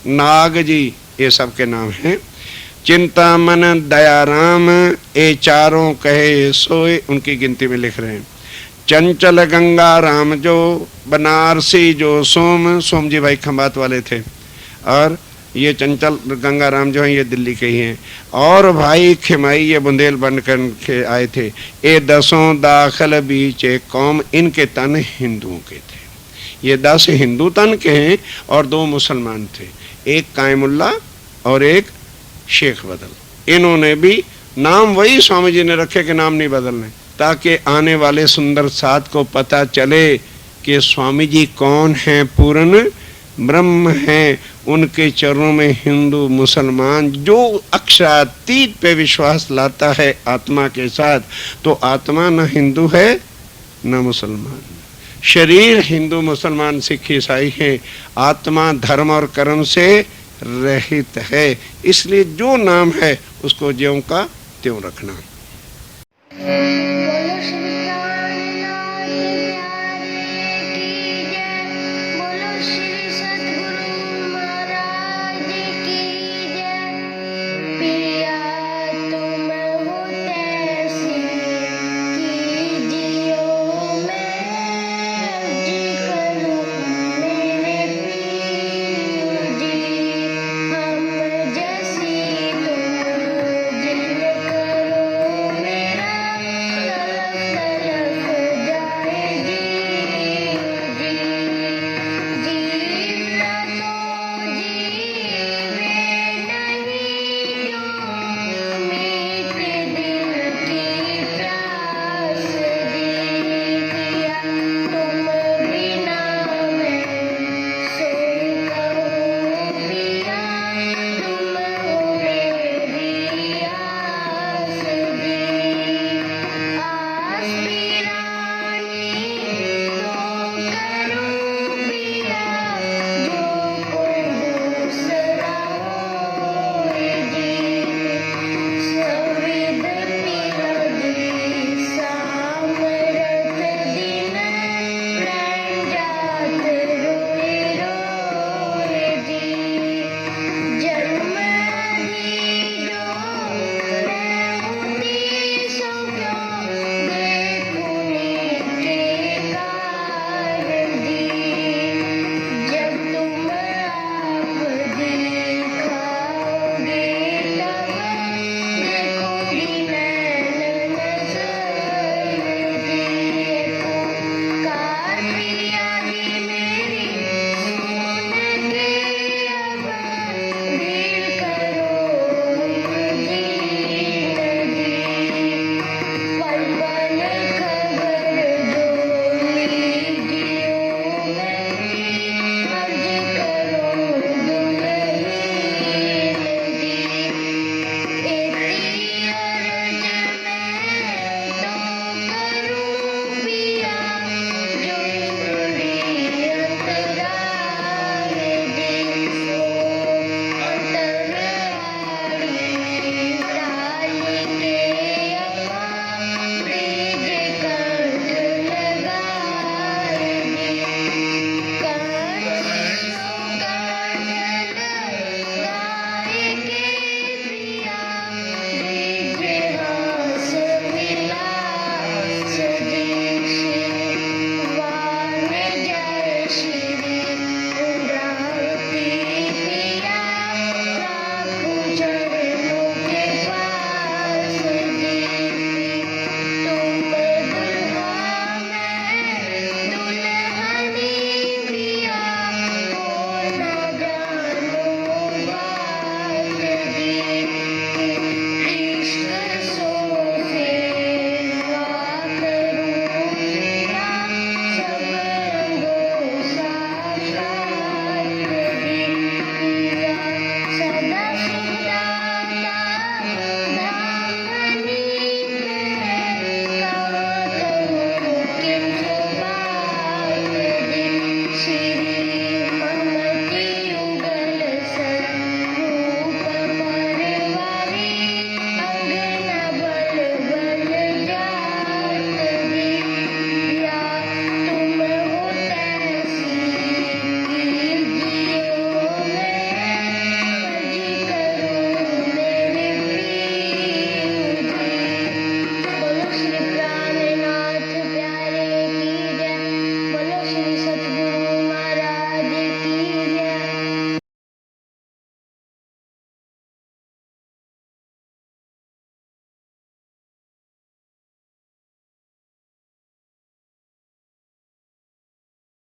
नाग जी, ये सबके नाम हैं। चिंतामन, दयाराम, ये चारों कहे सोए, उनकी गिनती में लिख रहे हैं। चंचल गंगा राम जो बनारसी जो सोम जी भाई खंबात वाले थे, और ये चंचल गंगा राम जो हैं ये दिल्ली के ही हैं। और भाई खिमाई ये बुंदेलखंड के आए थे। ये 10 दाखिल बीचे कौम, इनके तन हिंदुओं के थे। ये 10 हिंदू तन के हैं और 2 मुसलमान थे, एक कायमुल्ला और एक शेख बदल। इन्होंने भी नाम वही स्वामी जी ने रखे कि नाम नहीं बदलने, ताकि आने वाले सुंदर साथ को पता चले कि स्वामी जी कौन हैं, पूर्ण ब्रह्म हैं। उनके चरणों में हिंदू मुसलमान जो अक्षरातीत पे विश्वास लाता है आत्मा के साथ, तो आत्मा न हिंदू है न मुसलमान। शरीर हिंदू मुसलमान सिख ईसाई है, आत्मा धर्म और कर्म से रहित है। इसलिए जो नाम है उसको ज्यों का त्यों रखना।